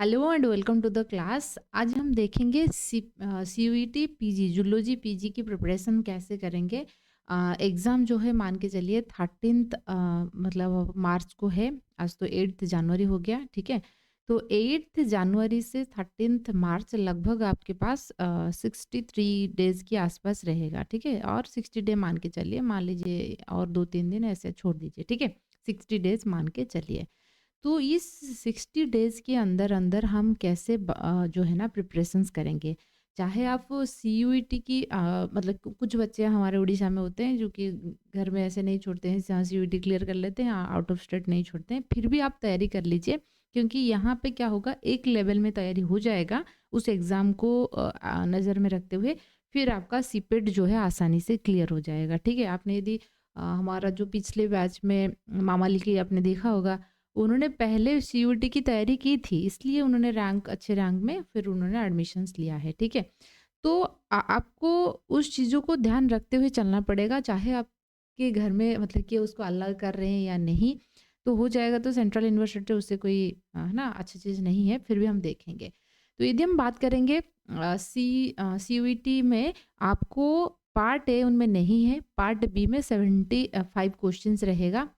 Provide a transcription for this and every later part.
Hello and welcome to the class. आज हम देखेंगे सीयूईटी पीजी जूलॉजी पीजी की प्रिपरेशन कैसे करेंगे। एग्ज़ाम जो है मान के चलिए 13th मतलब मार्च को है। आज तो 8th जनवरी हो गया, ठीक है। तो 8th जनवरी से 13th मार्च लगभग आपके पास 63 डेज़ के आसपास रहेगा, ठीक है। और 60 डे मान के चलिए, मान लीजिए और 2-3 दिन ऐसे छोड़ दीजिए, ठीक है। 60 डेज़ मान के चलिए। तो इस 60 डेज़ के अंदर अंदर हम कैसे जो है ना प्रिपरेशंस करेंगे। चाहे आप सीयूईटी की मतलब कुछ बच्चे हमारे उड़ीसा में होते हैं जो कि घर में ऐसे नहीं छोड़ते हैं, जहाँ सीयूईटी क्लियर कर लेते हैं, आउट ऑफ स्टेट नहीं छोड़ते हैं, फिर भी आप तैयारी कर लीजिए। क्योंकि यहाँ पे क्या होगा, एक लेवल में तैयारी हो जाएगा उस एग्ज़ाम को नज़र में रखते हुए, फिर आपका सीपेट जो है आसानी से क्लियर हो जाएगा, ठीक है। आपने यदि हमारा जो पिछले बैच में मामाली की आपने देखा होगा, उन्होंने पहले सीयूईटी की तैयारी की थी, इसलिए उन्होंने अच्छे रैंक में फिर उन्होंने एडमिशन्स लिया है, ठीक है। तो आपको उस चीज़ों को ध्यान रखते हुए चलना पड़ेगा, चाहे आपके घर में मतलब कि उसको अलाउ कर रहे हैं या नहीं। तो हो जाएगा, तो सेंट्रल यूनिवर्सिटी उससे कोई है ना अच्छी चीज़ नहीं है, फिर भी हम देखेंगे। तो यदि हम बात करेंगे सीयूईटी में, आपको पार्ट ए उनमें नहीं है, पार्ट बी में 75 क्वेश्चंस रहेगा,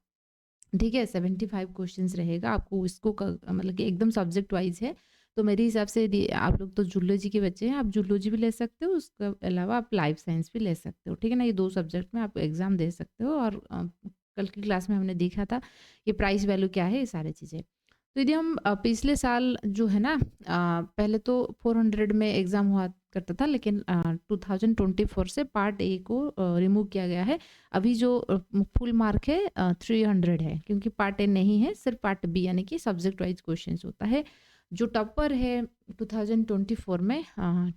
ठीक है। 75 क्वेश्चंस रहेगा। आपको इसको मतलब कि एकदम सब्जेक्ट वाइज है। तो मेरे हिसाब से यदि आप लोग तो जूलॉजी के बच्चे हैं, आप जूलॉजी भी ले सकते हो, उसके अलावा आप लाइफ साइंस भी ले सकते हो, ठीक है ना। ये 2 सब्जेक्ट में आप एग्ज़ाम दे सकते हो। और कल की क्लास में हमने देखा था कि प्राइस वैल्यू क्या है, ये सारी चीज़ें। तो यदि हम पिछले साल जो है ना, पहले तो 400 में एग्ज़ाम हुआ करता था, लेकिन 2024 से पार्ट ए को रिमूव किया गया है। अभी जो फुल मार्क है 300 है, क्योंकि पार्ट ए नहीं है, सिर्फ पार्ट बी यानी कि सब्जेक्ट वाइज क्वेश्चंस होता है। जो टॉपर है 2024 में,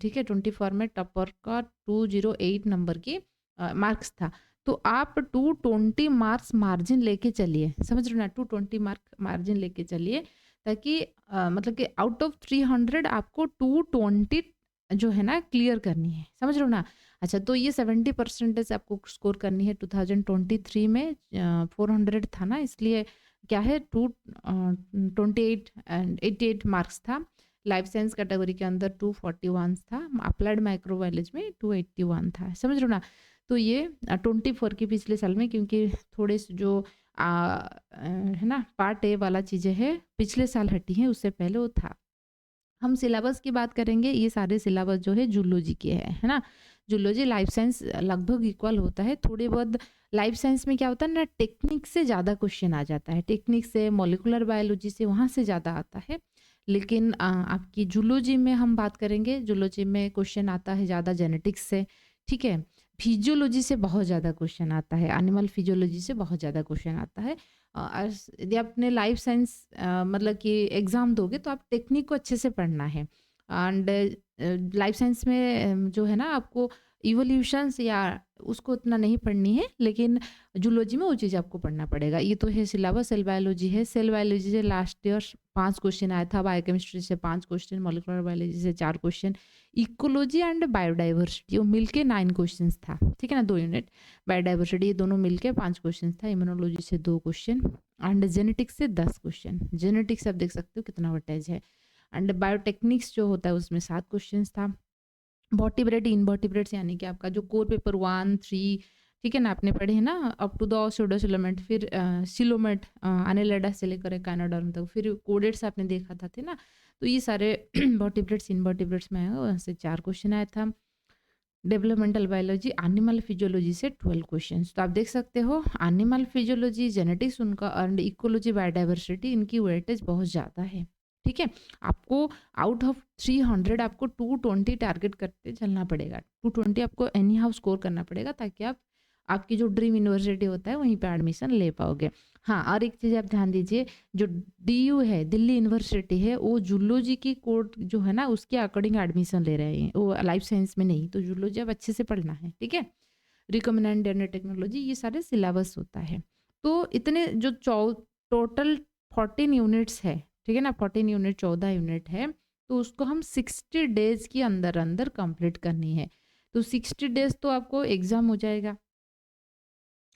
ठीक है, 24 में टॉपर का 208 नंबर की मार्क्स था। तो आप 220 मार्क्स मार्जिन लेके चलिए, समझ रहे हो ना, 220 मार्क मार्जिन लेके चलिए, ताकि मतलब कि आउट ऑफ 300 आपको 220 जो है ना क्लियर करनी है, समझ रहे हो ना। अच्छा, तो ये 70% आपको स्कोर करनी है। 2023 में 400 था ना, इसलिए क्या है, 228 एंड 88 मार्क्स था। लाइफ साइंस कैटेगरी के अंदर 241 था, अप्लाइड माइक्रोबायोलॉजी में 281 था, समझ रहे हो ना। तो ये 24 की पिछले साल में, क्योंकि थोड़े से जो है ना पार्ट ए वाला चीज़ें है पिछले साल हटी हैं, उससे पहले वो था। हम सिलेबस की बात करेंगे, ये सारे सिलेबस जो है जूलॉजी के है ना। जूलॉजी लाइफ साइंस लगभग इक्वल होता है। थोड़े बहुत लाइफ साइंस में क्या होता है ना, टेक्निक से ज़्यादा क्वेश्चन आ जाता है, टेक्निक से, मॉलिक्यूलर बायोलॉजी से, वहाँ से ज़्यादा आता है। लेकिन आपकी जूलॉजी में हम बात करेंगे, जूलॉजी में क्वेश्चन आता है ज़्यादा जेनेटिक्स से, ठीक है। फिजियोलॉजी से बहुत ज़्यादा क्वेश्चन आता है, एनिमल फिजियोलॉजी से बहुत ज़्यादा क्वेश्चन आता है। यदि आपने लाइफ साइंस मतलब कि एग्ज़ाम दोगे, तो आप टेक्निक को अच्छे से पढ़ना है। एंड लाइफ साइंस में जो है ना, आपको इवोल्यूशंस या उसको उतना नहीं पढ़नी है, लेकिन जूलॉजी में वो चीज़ आपको पढ़ना पड़ेगा। ये तो है सिलेबस। सेल बायोलॉजी है, सेल बायोलॉजी से लास्ट ईयर 5 क्वेश्चन आया था, बायोकेमिस्ट्री से 5 क्वेश्चन, मॉलिक्यूलर बायोलॉजी से 4 क्वेश्चन, इकोलॉजी एंड बायोडाइवर्सिटी वो मिलके 9 क्वेश्चंस था, ठीक है ना, 2 यूनिट। बायोडाइवर्सिटी ये दोनों मिलके 5 क्वेश्चन था, इम्यूनोलॉजी से 2 क्वेश्चन, एंड जेनेटिक्स से 10 क्वेश्चन। जेनेटिक्स आप देख सकते हो कितना वेटेज है। एंड बायोटेक्निक्स जो होता है उसमें 7 क्वेश्चन था। वर्टिब्रेट इनवर्टिब्रेट्स यानी कि आपका जो कोर पेपर 1-3, ठीक है ना, आपने पढ़े हैं ना, अप टू द स्यूडोसिलोमेट, फिर सिलोमेट, एनालिडा से लेकर एकानोडर्म तक, फिर कोडेट्स आपने देखा था, थे ना। तो ये सारे वर्टिब्रेट्स इनवर्टिब्रेट्स में आएगा, वहाँ से 4 क्वेश्चन आया था। डेवलपमेंटल बायोलॉजी, एनिमल फिजियोलॉजी से 12 क्वेश्चंस। तो आप देख सकते हो, एनिमल फिजियोलॉजी, जेनेटिक्स उनका, एंड इकोलॉजी, बायोडाइवर्सिटी, इनकी वेटेज बहुत ज़्यादा है, ठीक है। आपको आउट ऑफ 300 आपको 220 टारगेट करते चलना पड़ेगा। 220 आपको एनी हाउ स्कोर करना पड़ेगा, ताकि आप आपकी जो ड्रीम यूनिवर्सिटी होता है वहीं पे एडमिशन ले पाओगे। हाँ, और एक चीज़ आप ध्यान दीजिए, जो डीयू है, दिल्ली यूनिवर्सिटी है, वो जूलॉजी की कोड जो है ना उसके अकॉर्डिंग एडमिशन ले रहे हैं, वो लाइफ साइंस में नहीं। तो जूलॉजी अब अच्छे से पढ़ना है, ठीक है। रिकमेंडेड एंड टेक्नोलॉजी, ये सारे सिलेबस होता है। तो इतने जो टोटल 14 यूनिट्स है, ठीक है ना, 14 यूनिट, 14 यूनिट है। तो उसको हम 60 डेज के अंदर अंदर कंप्लीट करनी है। तो 60 डेज तो आपको एग्जाम हो जाएगा।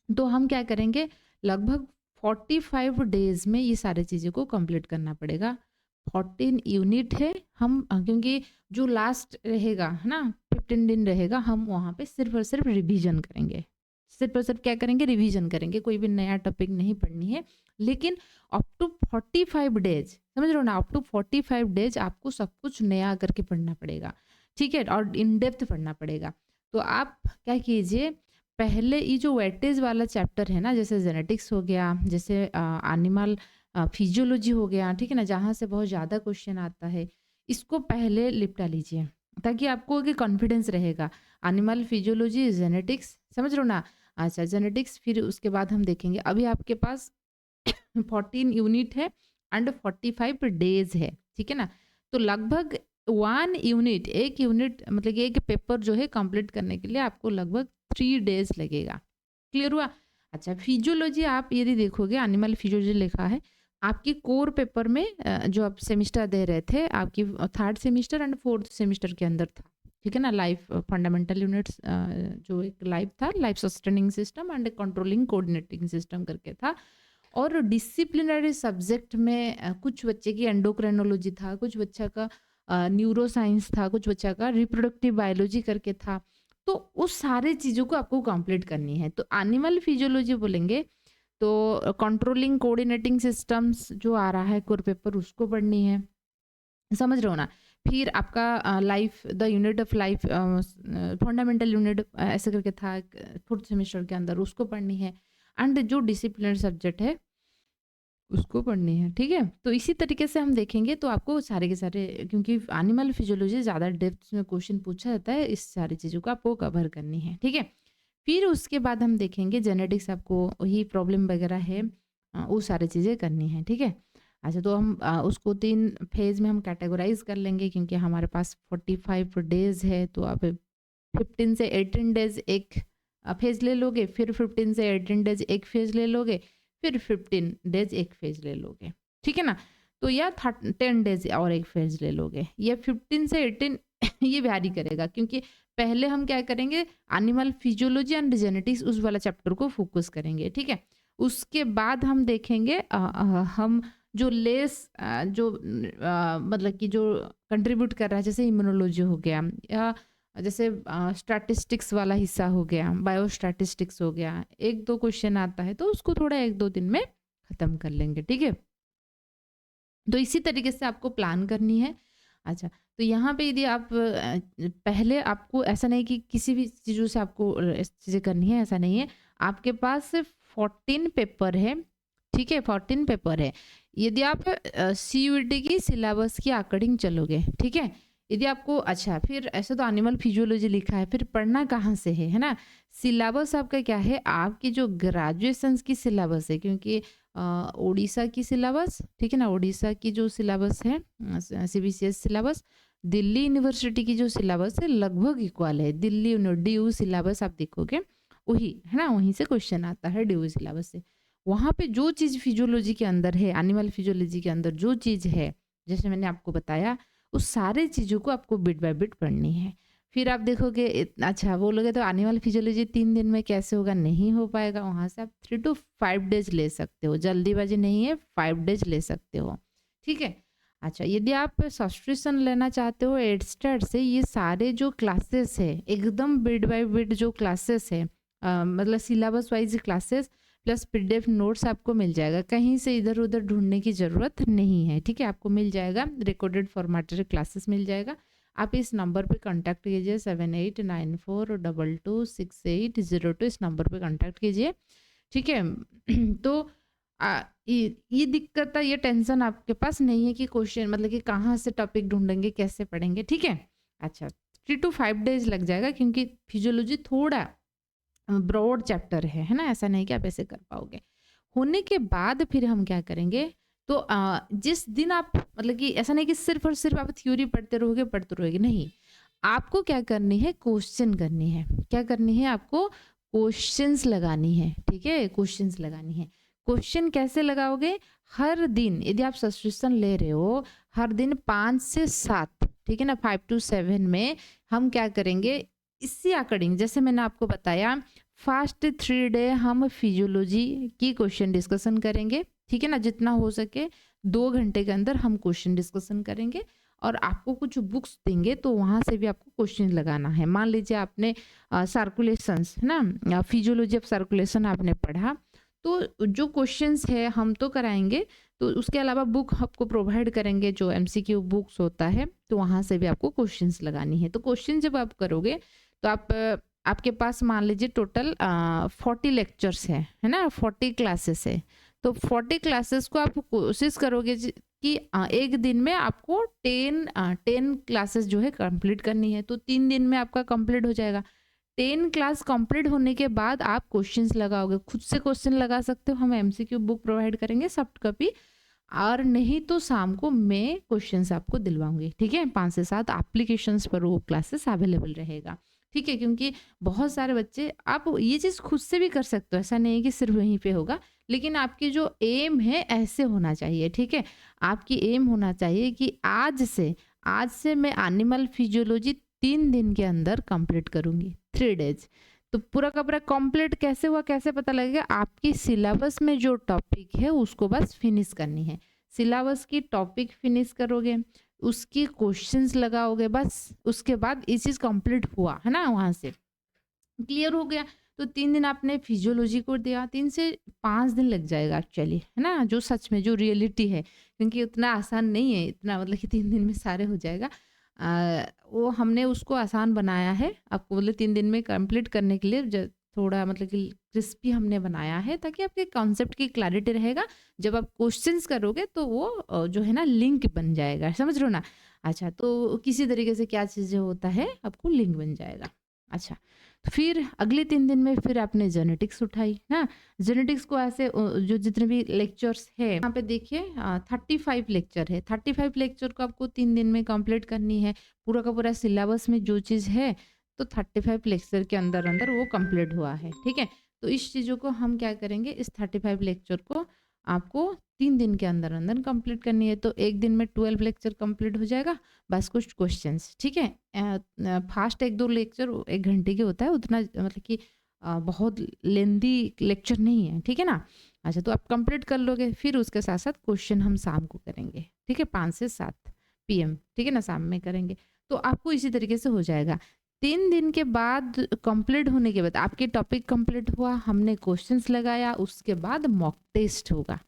तो हम क्या करेंगे, लगभग 45 डेज में ये सारी चीज़ों को कंप्लीट करना पड़ेगा। 14 यूनिट है। हम क्योंकि जो लास्ट रहेगा है ना 15 दिन रहेगा, हम वहाँ पे सिर्फ और सिर्फ रिवीजन करेंगे। सिर्फ और सिर्फ क्या करेंगे, रिवीजन करेंगे, कोई भी नया टॉपिक नहीं पढ़नी है। लेकिन अप टू 45 डेज, समझ रहे हो ना, अप टू 45 डेज आपको सब कुछ नया करके पढ़ना पड़ेगा, ठीक है, और इन डेप्थ पढ़ना पड़ेगा। तो आप क्या कीजिए, पहले ये जो वेटेज वाला चैप्टर है ना, जैसे जेनेटिक्स हो गया, जैसे एनिमल फिजियोलॉजी हो गया, ठीक है ना, जहाँ से बहुत ज़्यादा क्वेश्चन आता है, इसको पहले निपटा लीजिए, ताकि आपको एक कॉन्फिडेंस रहेगा। एनिमल फिजियोलॉजी, जेनेटिक्स, समझ रहे हो ना। अच्छा, जेनेटिक्स, फिर उसके बाद हम देखेंगे। अभी आपके पास 14 यूनिट है एंड 45 डेज है, ठीक है ना। तो लगभग 1 यूनिट, एक यूनिट मतलब कि एक पेपर जो है कंप्लीट करने के लिए आपको लगभग 3 डेज लगेगा। क्लियर हुआ। अच्छा, फिजियोलॉजी आप यदि देखोगे, एनिमल फिजियोलॉजी लिखा है आपकी कोर पेपर में, जो आप सेमिस्टर दे रहे थे, आपकी 3rd semester and 4th semester के अंदर था, ठीक है ना। लाइफ फंडामेंटल यूनिट्स, जो एक लाइफ था, life sustaining system and controlling coordinating system करके था। और डिसिप्लिनरी सब्जेक्ट में कुछ बच्चे की एंडोक्राइनोलॉजी था, कुछ बच्चा का न्यूरो साइंस था, कुछ बच्चा का रिप्रोडक्टिव बायोलॉजी करके था। तो उस सारे चीज़ों को आपको कंप्लीट करनी है। तो एनिमल फिजियोलॉजी बोलेंगे तो कंट्रोलिंग कोऑर्डिनेटिंग सिस्टम्स जो आ रहा है कोर पेपर, उसको पढ़नी है, समझ रहे हो ना। फिर आपका life, the unit of life, fundamental unit ऐसे करके था 4th सेमेस्टर के अंदर, उसको पढ़नी है। एंड जो डिसिप्लिनरी सब्जेक्ट है उसको पढ़नी है, ठीक है। तो इसी तरीके से हम देखेंगे तो आपको सारे के सारे, क्योंकि एनिमल फिजियोलॉजी ज़्यादा डेप्थ में क्वेश्चन पूछा जाता है, इस सारी चीज़ों को आपको कवर करनी है, ठीक है। फिर उसके बाद हम देखेंगे जेनेटिक्स, आपको वही प्रॉब्लम वगैरह है, वो सारी चीज़ें करनी है, ठीक है। अच्छा, तो हम उसको 3 फेज़ में हम कैटेगराइज कर लेंगे, क्योंकि हमारे पास 45 डेज़ है। तो आप 15 से 18 डेज़ एक फेज़ ले लोगे, फिर 15 से 18 डेज़ एक फेज़ ले लोगे, फिर 15 डेज़ एक फेज़ ले लोगे, ठीक है ना। तो या 10 डेज़ और एक फेज़ ले लोगे, या 15 से 18 ये वैरी करेगा, क्योंकि पहले हम क्या करेंगे, एनिमल फिजियोलॉजी एंड जेनेटिक्स उस वाला चैप्टर को फोकस करेंगे, ठीक है। उसके बाद हम देखेंगे हम जो जो मतलब कि जो कंट्रीब्यूट कर रहा है, जैसे इम्यूनोलॉजी हो गया, या जैसे स्टैटिस्टिक्स वाला हिस्सा हो गया, बायो स्टैटिस्टिक्स हो गया, 1-2 क्वेश्चन आता है तो उसको थोड़ा 1-2 दिन में ख़त्म कर लेंगे, ठीक है। तो इसी तरीके से आपको प्लान करनी है। अच्छा, तो यहाँ पे यदि आप पहले, आपको ऐसा नहीं कि किसी भी चीज़ों से आपको चीज़ें करनी है, ऐसा नहीं है। आपके पास सिर्फ 14 पेपर है, ठीक है, 14 पेपर है। यदि आप सीयूईटी की सिलेबस के अकॉर्डिंग चलोगे, ठीक है। यदि आपको, अच्छा, फिर ऐसा तो एनिमल फिजियोलॉजी लिखा है, फिर पढ़ना कहाँ से है ना। सिलेबस आपका क्या है, आपकी जो ग्रेजुएशंस की सिलेबस है, क्योंकि उड़ीसा की सिलेबस, ठीक है ना, उड़ीसा की जो सिलेबस है, सीबीसीएस सिलेबस, दिल्ली यूनिवर्सिटी की जो सिलेबस है लगभग इक्वल है। दिल्ली डीयू सिलेबस आप देखोगे वही है ना, वहीं से क्वेश्चन आता है डीयू सिलेबस से। वहाँ पे जो चीज़ फिजियोलॉजी के अंदर है, एनिमल फिजियोलॉजी के अंदर जो चीज़ है, जैसे मैंने आपको बताया, उस सारे चीज़ों को आपको बिट बाय बिट पढ़नी है। फिर आप देखोगे अच्छा बोलोगे तो एनिमल फिजियोलॉजी 3 दिन में कैसे होगा, नहीं हो पाएगा। वहाँ से आप 3 to 5 डेज ले सकते हो, जल्दीबाजी नहीं है, 5 डेज ले सकते हो, ठीक है। अच्छा, यदि आप सब्सक्रिप्शन लेना चाहते हो एडस्टार्ट से, ये सारे जो क्लासेस है एकदम बिट बाय बिट जो क्लासेस है, मतलब syllabus wise classes plus PDF notes आपको मिल जाएगा, कहीं से इधर उधर ढूंढने की ज़रूरत नहीं है, ठीक है। आपको मिल जाएगा, रिकॉर्डेड फॉर्मेटेड क्लासेस मिल जाएगा। आप इस नंबर पे कांटेक्ट कीजिए, 7894226802, इस नंबर पे कांटेक्ट कीजिए, ठीक है। तो ये दिक्कत है, ये टेंशन आपके पास नहीं है कि क्वेश्चन मतलब कि कहाँ से टॉपिक ढूंढेंगे, कैसे पढ़ेंगे, ठीक है। अच्छा, 3 to 5 डेज लग जाएगा, क्योंकि फिजियोलॉजी थोड़ा ब्रॉड चैप्टर है ना, ऐसा नहीं कि आप ऐसे कर पाओगे। होने के बाद फिर हम क्या करेंगे, तो जिस दिन आप मतलब कि ऐसा नहीं कि सिर्फ और सिर्फ आप थ्योरी पढ़ते रहोगे, नहीं। आपको क्या करनी है, क्वेश्चन करनी है। क्या करनी है आपको, क्वेश्चंस लगानी है, ठीक है, क्वेश्चंस लगानी है। क्वेश्चन कैसे लगाओगे, हर दिन यदि आप सब्सक्रिप्शन ले रहे हो, हर दिन 5 से 7, ठीक है ना, 5 to 7 में हम क्या करेंगे, इसी अकॉर्डिंग जैसे मैंने आपको बताया, फर्स्ट 3 डे हम फिजियोलॉजी की क्वेश्चन डिस्कशन करेंगे, ठीक है ना, जितना हो सके 2 घंटे के अंदर हम क्वेश्चन डिस्कशन करेंगे और आपको कुछ बुक्स देंगे तो वहाँ से भी आपको क्वेश्चन लगाना है। मान लीजिए आपने सर्कुलेशंस है ना, फिजियोलॉजी ऑफ सर्कुलेशन आपने पढ़ा, तो जो क्वेश्चंस है हम तो कराएंगे, तो उसके अलावा बुक आपको प्रोवाइड करेंगे जो एमसीक्यू बुक्स होता है, तो वहाँ से भी आपको क्वेश्चंस लगानी है। तो क्वेश्चन जब आप करोगे तो आपके पास मान लीजिए टोटल 40 लेक्चर्स है ना, 40 क्लासेस है। तो 40 क्लासेस को आप कोशिश करोगे कि एक दिन में आपको 10 क्लासेस जो है कंप्लीट करनी है, तो 3 दिन में आपका कंप्लीट हो जाएगा। 10 क्लास कंप्लीट होने के बाद आप क्वेश्चंस लगाओगे, खुद से क्वेश्चन लगा सकते हो, हम एमसीक्यू बुक प्रोवाइड करेंगे सॉफ्ट कॉपी, और नहीं तो शाम को मैं क्वेश्चंस आपको दिलवाऊंगी, ठीक है। 5 से 7 एप्लीकेशंस पर वो क्लासेस अवेलेबल रहेगा, ठीक है। क्योंकि बहुत सारे बच्चे, आप ये चीज़ खुद से भी कर सकते हो, ऐसा नहीं है कि सिर्फ वहीं पे होगा, लेकिन आपकी जो एम है ऐसे होना चाहिए, ठीक है। आपकी एम होना चाहिए कि आज से मैं एनिमल फिजियोलॉजी 3 दिन के अंदर कंप्लीट करूंगी, 3 डेज। तो पूरा का पूरा कंप्लीट कैसे हुआ, कैसे पता लगेगा? आपकी सिलेबस में जो टॉपिक है उसको बस फिनिश करनी है। सिलेबस की टॉपिक फिनिश करोगे, उसकी क्वेश्चंस लगाओगे, बस उसके बाद ये चीज़ कंप्लीट हुआ है ना, वहाँ से क्लियर हो गया। तो 3 दिन आपने फिजियोलॉजी को दिया, 3 से 5 दिन लग जाएगा एक्चुअली, है ना, जो सच में जो रियलिटी है, क्योंकि उतना आसान नहीं है, इतना मतलब कि 3 दिन में सारे हो जाएगा। वो हमने उसको आसान बनाया है, आपको बोले 3 दिन में कंप्लीट करने के लिए थोड़ा मतलब कि क्रिस्पी हमने बनाया है, ताकि आपके कॉन्सेप्ट की क्लैरिटी रहेगा। जब आप क्वेश्चंस करोगे तो वो जो है ना लिंक बन जाएगा, समझ रहे हो ना। अच्छा, तो किसी तरीके से क्या चीज़ें होता है, आपको लिंक बन जाएगा। अच्छा, तो फिर अगले 3 दिन में फिर आपने जेनेटिक्स उठाई ना। जेनेटिक्स को ऐसे जो जितने भी लेक्चर्स है यहाँ पे देखिए 35 लेक्चर है, 35 लेक्चर को आपको 3 दिन में कंप्लीट करनी है। पूरा का पूरा सिलेबस में जो चीज़ है तो 35 लेक्चर के अंदर अंदर वो कंप्लीट हुआ है, ठीक है। तो इस चीज़ों को हम क्या करेंगे, इस 35 लेक्चर को आपको 3 दिन के अंदर अंदर कंप्लीट करनी है। तो एक दिन में 12 लेक्चर कंप्लीट हो जाएगा, बस कुछ क्वेश्चंस, ठीक है। फास्ट 1-2 लेक्चर 1 घंटे के होता है, उतना मतलब कि बहुत लेंदी लेक्चर नहीं है, ठीक है ना। अच्छा, तो आप कंप्लीट कर लोगे, फिर उसके साथ साथ क्वेश्चन हम शाम को करेंगे, ठीक है, 5 से 7 PM, ठीक है ना, शाम में करेंगे। तो आपको इसी तरीके से हो जाएगा। 3 दिन के बाद कंप्लीट होने के बाद आपके टॉपिक कंप्लीट हुआ, हमने क्वेश्चंस लगाया, उसके बाद मॉक टेस्ट होगा।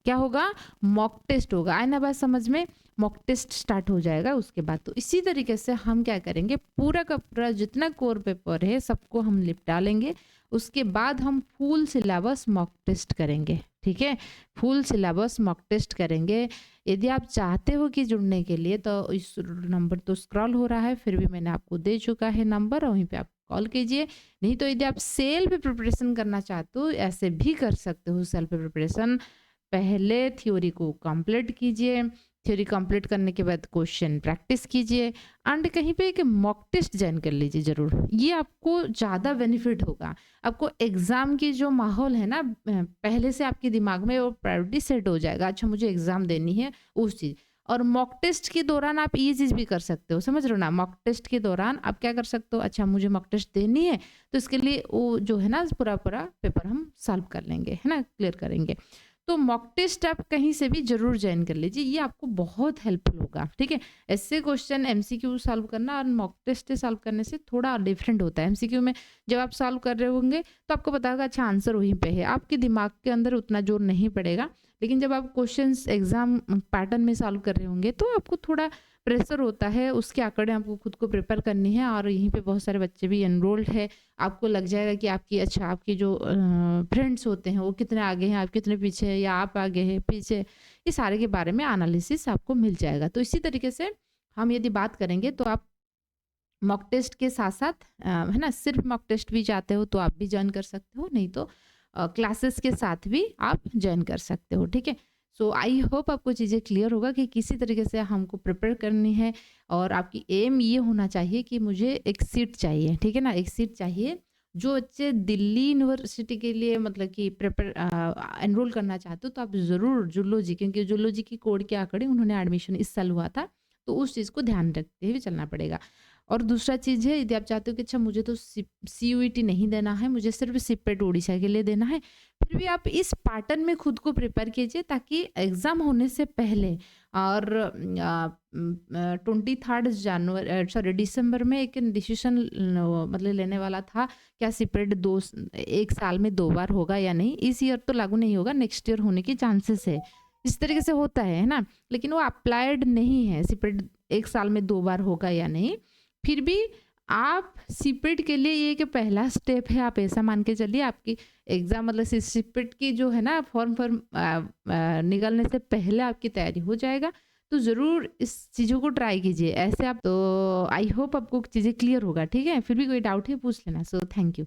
क्या होगा? मॉक टेस्ट होगा। आए ना बात समझ में? मॉक टेस्ट स्टार्ट हो जाएगा उसके बाद। तो इसी तरीके से हम क्या करेंगे, पूरा का पूरा जितना कोर पेपर है सबको हम निपटा लेंगे। उसके बाद हम फुल सिलेबस मॉक टेस्ट करेंगे, ठीक है। फुल सिलेबस मॉक टेस्ट करेंगे। यदि आप चाहते हो कि जुड़ने के लिए, तो इस नंबर तो स्क्रॉल हो रहा है, फिर भी मैंने आपको दे चुका है नंबर, वहीं पे आप कॉल कीजिए। नहीं तो यदि आप सेल्फ प्रिपरेशन करना चाहते हो, ऐसे भी कर सकते हो सेल्फ प्रिपरेशन। पहले थ्योरी को कंप्लीट कीजिए, थ्योरी कंप्लीट करने के बाद क्वेश्चन प्रैक्टिस कीजिए, एंड कहीं पे एक मॉक टेस्ट ज्वाइन कर लीजिए ज़रूर। ये आपको ज़्यादा बेनिफिट होगा। आपको एग्ज़ाम की जो माहौल है ना, पहले से आपके दिमाग में वो प्रायोरिटी सेट हो जाएगा, अच्छा मुझे एग्ज़ाम देनी है उस चीज़। और मॉक टेस्ट के दौरान आप ये चीज़ भी कर सकते हो, समझ रहे हो ना। मॉक टेस्ट के दौरान आप क्या कर सकते हो, अच्छा मुझे मॉक टेस्ट देनी है, तो इसके लिए वो जो है ना पूरा पूरा पेपर हम सॉल्व कर लेंगे, है ना, क्लियर करेंगे। तो मॉक टेस्ट आप कहीं से भी जरूर ज्वाइन कर लीजिए, ये आपको बहुत हेल्पफुल होगा, ठीक है। ऐसे क्वेश्चन एमसीक्यू सॉल्व करना और मॉक टेस्ट सॉल्व करने से थोड़ा डिफरेंट होता है। एमसीक्यू में जब आप सॉल्व कर रहे होंगे तो आपको पता होगा अच्छा आंसर वहीं पे है, आपके दिमाग के अंदर उतना जोर नहीं पड़ेगा। लेकिन जब आप क्वेश्चंस एग्जाम पैटर्न में सॉल्व कर रहे होंगे तो आपको थोड़ा प्रेशर होता है, उसके अकॉर्डिंग आपको खुद को प्रिपेयर करनी है। और यहीं पे बहुत सारे बच्चे भी एनरोल्ड है, आपको लग जाएगा कि आपकी जो फ्रेंड्स होते हैं वो कितने आगे हैं, आप कितने पीछे हैं, या आप आगे हैं पीछे, ये सारे के बारे में एनालिसिस आपको मिल जाएगा। तो इसी तरीके से हम यदि बात करेंगे तो आप मॉक टेस्ट के साथ साथ है ना, सिर्फ मॉक टेस्ट भी चाहते हो तो आप भी ज्वाइन कर सकते हो, नहीं तो क्लासेस के साथ भी आप ज्वाइन कर सकते हो, ठीक है। सो आई होप आपको चीज़ें क्लियर होगा कि किसी तरीके से हमको प्रिपेयर करनी है। और आपकी एम ये होना चाहिए कि मुझे एक सीट चाहिए, ठीक है ना, एक सीट चाहिए। जो बच्चे दिल्ली यूनिवर्सिटी के लिए मतलब कि प्रिपेयर एनरोल करना चाहते हो तो आप ज़रूर जूलॉजी, क्योंकि जूलॉजी की कोड के आंकड़े उन्होंने एडमिशन इस साल हुआ था, तो उस चीज़ को ध्यान रखते हुए चलना पड़ेगा। और दूसरा चीज़ है, यदि आप चाहते हो कि अच्छा मुझे तो सीयूईटी नहीं देना है, मुझे सिर्फ सिपेट उड़ीसा के लिए देना है, फिर भी आप इस पैटर्न में खुद को प्रिपेयर कीजिए ताकि एग्ज़ाम होने से पहले और 23 दिसंबर में एक डिसीजन मतलब लेने वाला था, क्या सिपेट 1 साल में 2 बार होगा या नहीं। इस ईयर तो लागू नहीं होगा, नेक्स्ट ईयर होने की चांसेस है। इस तरीके से होता है ना? लेकिन वो अप्लाइड नहीं है, सिपेट 1 साल में 2 बार होगा या नहीं। फिर भी आप सीपेट के लिए ये कि पहला स्टेप है, आप ऐसा मान के चलिए आपकी एग्ज़ाम मतलब सीपेट की जो है ना फॉर्म निकलने से पहले आपकी तैयारी हो जाएगा। तो ज़रूर इस चीज़ों को ट्राई कीजिए। ऐसे आप तो आई होप आपको चीज़ें क्लियर होगा, ठीक है? फिर भी कोई डाउट है पूछ लेना। So thank you.